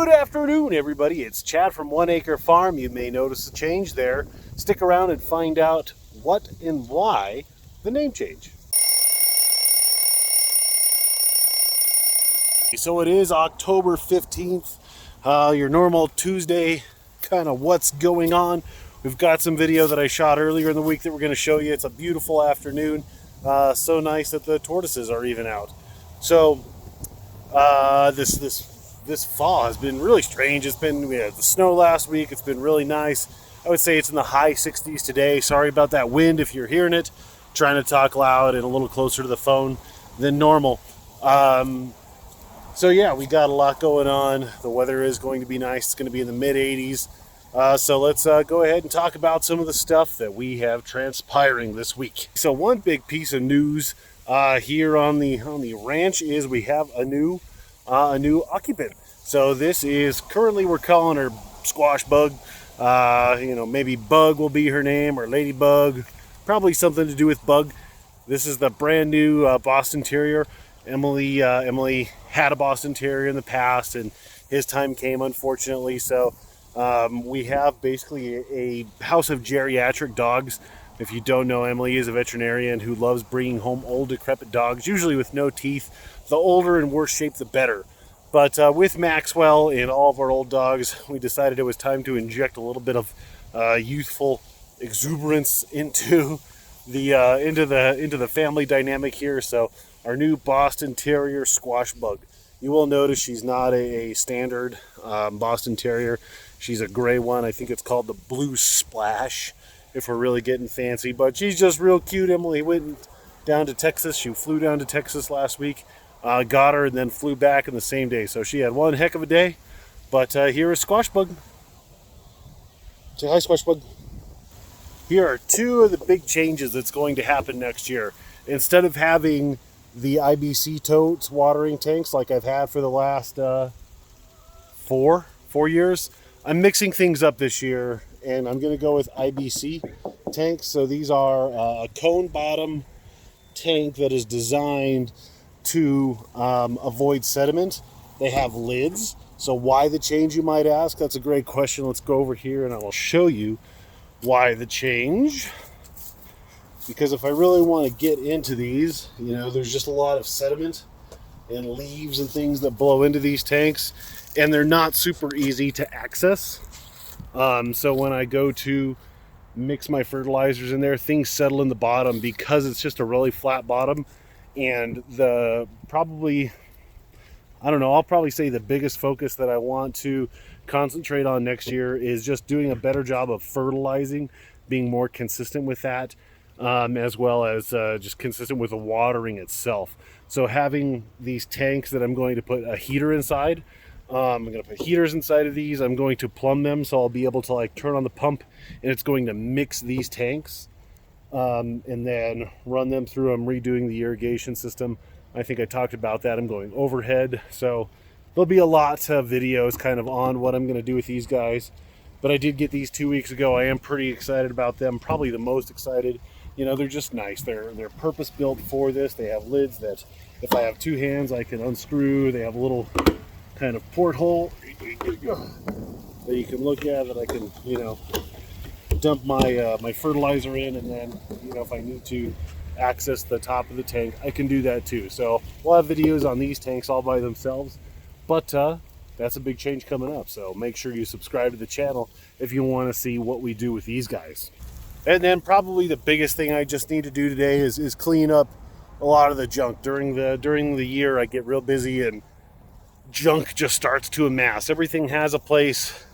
Good afternoon, everybody. It's Chad from One Acre Farm. You may notice a change there. Stick around and find out what and why the name change. So it is October 15th, your normal Tuesday, kind of what's going on. We've got some video that I shot earlier in the week that we're going to show you. It's a beautiful afternoon. So nice that the tortoises are even out. So this fall has been really strange. We had the snow last week. It's been really nice. I would say it's in the high 60s today. Sorry about that wind if you're hearing it. Trying to talk loud and a little closer to the phone than normal. So yeah, we got a lot going on. The weather is going to be nice. It's going to be in the mid 80s. So let's go ahead and talk about some of the stuff that we have transpiring this week. So one big piece of news here on the ranch is we have a new occupant. So this is currently, we're calling her Squash Bug. Maybe Bug will be her name, or Ladybug, probably something to do with bug. This is the brand new Boston Terrier. Emily had a Boston Terrier in the past, and his time came, unfortunately. So we have basically a house of geriatric dogs. If you don't know, Emily is a veterinarian who loves bringing home old, decrepit dogs, usually with no teeth. The older and worse shape, the better. But with Maxwell and all of our old dogs, we decided it was time to inject a little bit of youthful exuberance into the family dynamic here. So our new Boston Terrier, Squash Bug. You will notice she's not a standard Boston Terrier. She's a gray one. I think it's called the Blue Splash, if we're really getting fancy. But she's just real cute. Emily went down to Texas. She flew down to Texas last week. Got her and then flew back in the same day. So she had one heck of a day. But here is Squash Bug. Say hi, Squash Bug. Here are two of the big changes that's going to happen next year. Instead of having the IBC totes watering tanks like I've had for the last 4 years, I'm mixing things up this year, and I'm going to go with IBC tanks. So these are a cone bottom tank that is designed to avoid sediment. They have lids. So why the change, you might ask? That's a great question. Let's go over here and I will show you why the change. Because if I really want to get into these, there's just a lot of sediment and leaves and things that blow into these tanks, and they're not super easy to access. So when I go to mix my fertilizers in there, things settle in the bottom because it's just a really flat bottom. And I'll probably say the biggest focus that I want to concentrate on next year is just doing a better job of fertilizing, being more consistent with that, as well as just consistent with the watering itself. So having these tanks that I'm going to put a heater inside, I'm going to put heaters inside of these. I'm going to plumb them, so I'll be able to turn on the pump, and it's going to mix these tanks. And then run them through. I'm redoing the irrigation system. I think I talked about that. I'm going overhead. So there'll be a lot of videos kind of on what I'm going to do with these guys. But I did get these 2 weeks ago. I am pretty excited about them. Probably the most excited. They're just nice. They're purpose built for this. They have lids that if I have two hands, I can unscrew. They have a little kind of porthole that you can look at that I can, dump my fertilizer in, and then if I need to access the top of the tank, I can do that too. So we'll have videos on these tanks all by themselves, but that's a big change coming up. So make sure you subscribe to the channel if you want to see what we do with these guys. And then probably the biggest thing I just need to do today is clean up a lot of the junk. During the year, I get real busy and junk just starts to amass. Everything has a place.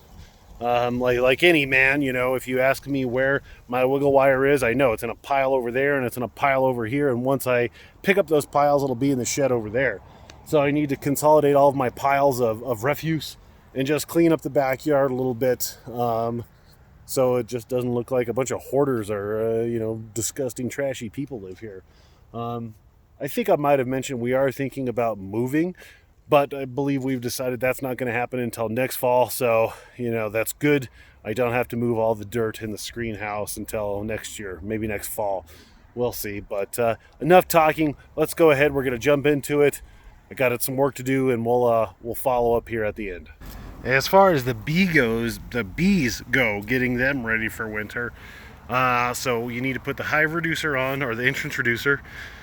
Like any man, if you ask me where my wiggle wire is, I know it's in a pile over there and it's in a pile over here. And once I pick up those piles, it'll be in the shed over there. So I need to consolidate all of my piles of refuse and just clean up the backyard a little bit. So it just doesn't look like a bunch of hoarders or, disgusting, trashy people live here. I think I might have mentioned we are thinking about moving. But I believe we've decided that's not going to happen until next fall. So, that's good. I don't have to move all the dirt in the screen house until next year, maybe next fall. We'll see. But enough talking. Let's go ahead. We're going to jump into it. I got some work to do, and we'll follow up here at the end. As far as the bees go, getting them ready for winter. So you need to put the hive reducer on, or the entrance reducer.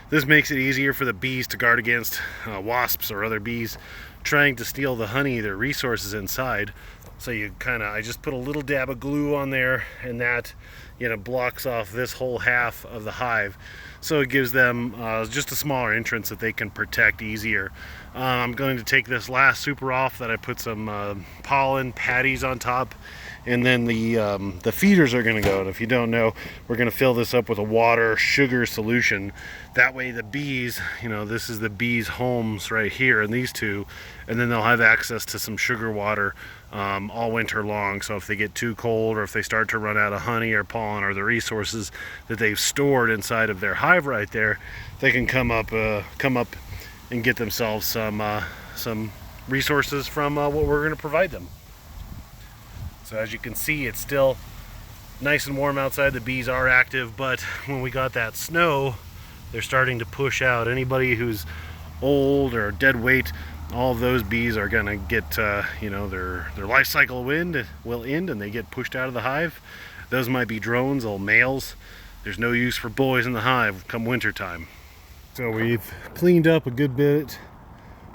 This makes it easier for the bees to guard against wasps or other bees trying to steal the honey, their resources inside. So I just put a little dab of glue on there, and that blocks off this whole half of the hive. So it gives them just a smaller entrance that they can protect easier. I'm going to take this last super off that I put some pollen patties on top, and then the feeders are going to go. And if you don't know, we're going to fill this up with a water sugar solution. That way the bees, this is the bees' homes right here, and these two, and then they'll have access to some sugar water all winter long. So if they get too cold, or if they start to run out of honey or pollen or the resources that they've stored inside of their hive right there, they can come up and get themselves some resources from what we're going to provide them. So as you can see, it's still nice and warm outside. The bees are active, but when we got that snow, they're starting to push out. Anybody who's old or dead weight, all of those bees are gonna get their life cycle will end, and they get pushed out of the hive. Those might be drones, old males. There's no use for boys in the hive come winter time. So we've cleaned up a good bit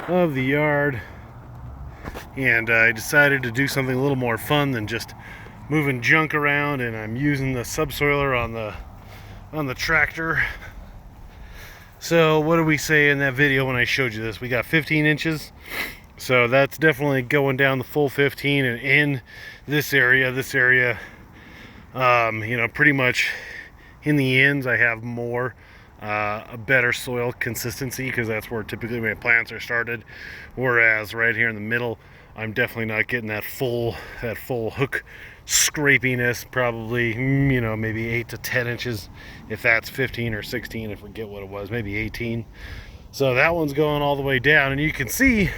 of the yard, and I decided to do something a little more fun than just moving junk around, and I'm using the subsoiler on the tractor. So what did we say in that video when I showed you this? We got 15 inches, so that's definitely going down the full 15. And in this area, pretty much in the ends I have more a better soil consistency, because that's where typically my plants are started, whereas right here in the middle I'm definitely not getting that full hook scrapiness. Probably maybe 8 to 10 inches, if that's 15 or 16, I forget what it was, maybe 18. So that one's going all the way down, and you can see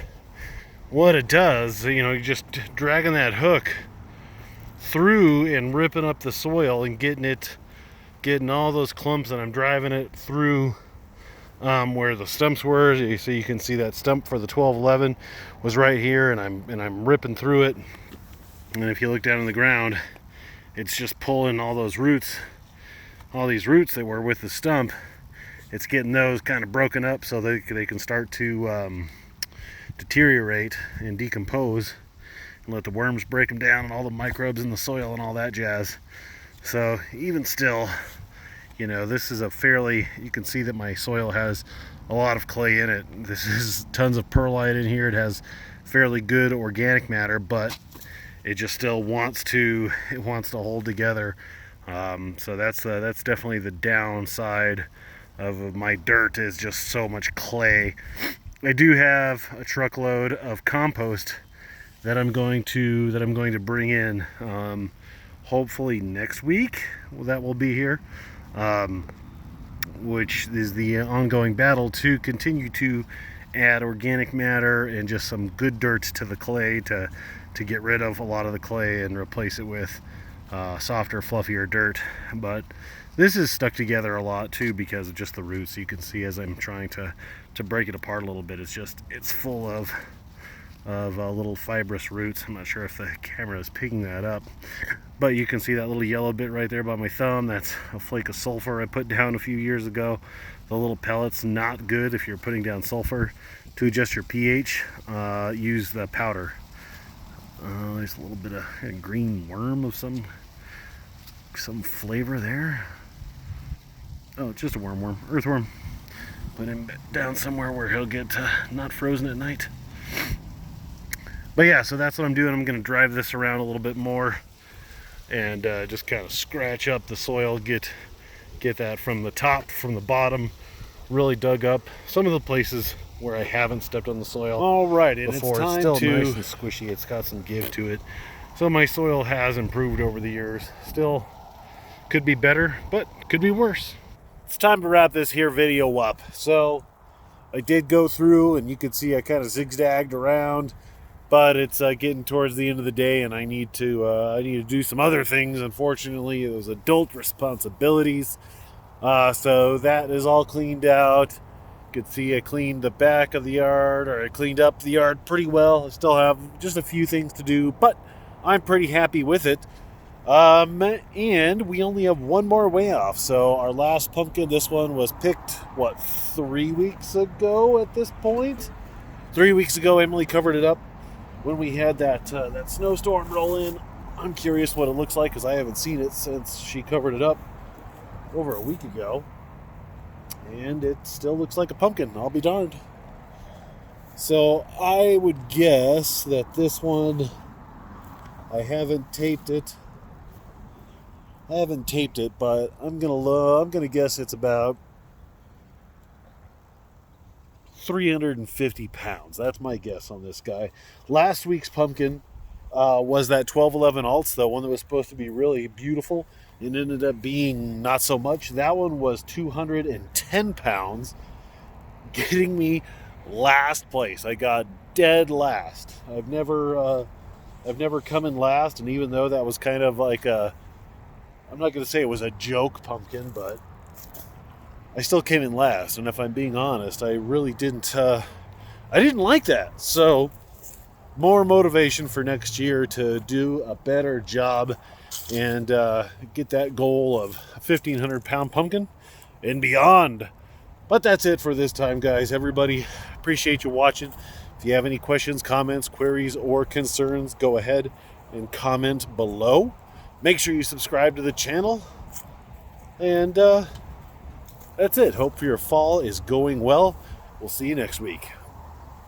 what it does. You're just dragging that hook through and ripping up the soil and getting all those clumps, and I'm driving it through where the stumps were. So you can see that stump for the 1211 was right here, and I'm ripping through it. And if you look down on the ground, it's just pulling all those roots, all these roots that were with the stump. It's getting those kind of broken up so they can start to deteriorate and decompose, and let the worms break them down, and all the microbes in the soil and all that jazz. So even still, this is you can see that my soil has a lot of clay in it. This is tons of perlite in here. It has fairly good organic matter, but it just still wants to hold together. So that's definitely the downside of my dirt, is just so much clay. I do have a truckload of compost that I'm going to bring in hopefully next week. That will be here, which is the ongoing battle to continue to add organic matter and just some good dirt to the clay to get rid of a lot of the clay and replace it with softer, fluffier dirt. But this is stuck together a lot too because of just the roots. You can see as I'm trying to break it apart a little bit, it's full of little fibrous roots. I'm not sure if the camera is picking that up, but you can see that little yellow bit right there by my thumb. That's a flake of sulfur I put down a few years ago. The little pellets, not good if you're putting down sulfur. To adjust your pH, use the powder. There's a little bit of a green worm of some flavor there. Oh, it's just a worm, earthworm. Put him down somewhere where he'll get not frozen at night. But yeah, so that's what I'm doing. I'm going to drive this around a little bit more and just kind of scratch up the soil, get that from the top, from the bottom, really dug up. Some of the places where I haven't stepped on the soil all right, and before, it's still nice and squishy. It's got some give to it. So my soil has improved over the years. Still could be better, but could be worse. It's time to wrap this here video up. So I did go through, and you can see I kind of zigzagged around, but it's getting towards the end of the day, and I need to do some other things. Unfortunately, those adult responsibilities. So that is all cleaned out. You could see I cleaned the back of the yard, or I cleaned up the yard pretty well. I still have just a few things to do, but I'm pretty happy with it. And we only have one more way off. So our last pumpkin, this one was picked, 3 weeks ago at this point? 3 weeks ago, Emily covered it up when we had that snowstorm roll in. I'm curious what it looks like because I haven't seen it since she covered it up over a week ago. And it still looks like a pumpkin, I'll be darned. So I would guess that this one, I haven't taped it, but I'm gonna guess it's about 350 pounds. That's my guess on this guy. Last week's pumpkin was that 1211 Alts, the one that was supposed to be really beautiful. It ended up being not so much. That one was 210 pounds, getting me last place. I got dead last. I've never come in last, and even though that was kind of like I'm not going to say it was a joke pumpkin, but I still came in last. And if I'm being honest, I really didn't like that. So more motivation for next year to do a better job and get that goal of a 1,500 pound pumpkin and beyond. But that's it for this time, guys. Everybody, appreciate you watching. If you have any questions, comments, queries, or concerns, go ahead and comment below. Make sure you subscribe to the channel. And that's it. Hope your fall is going well. We'll see you next week.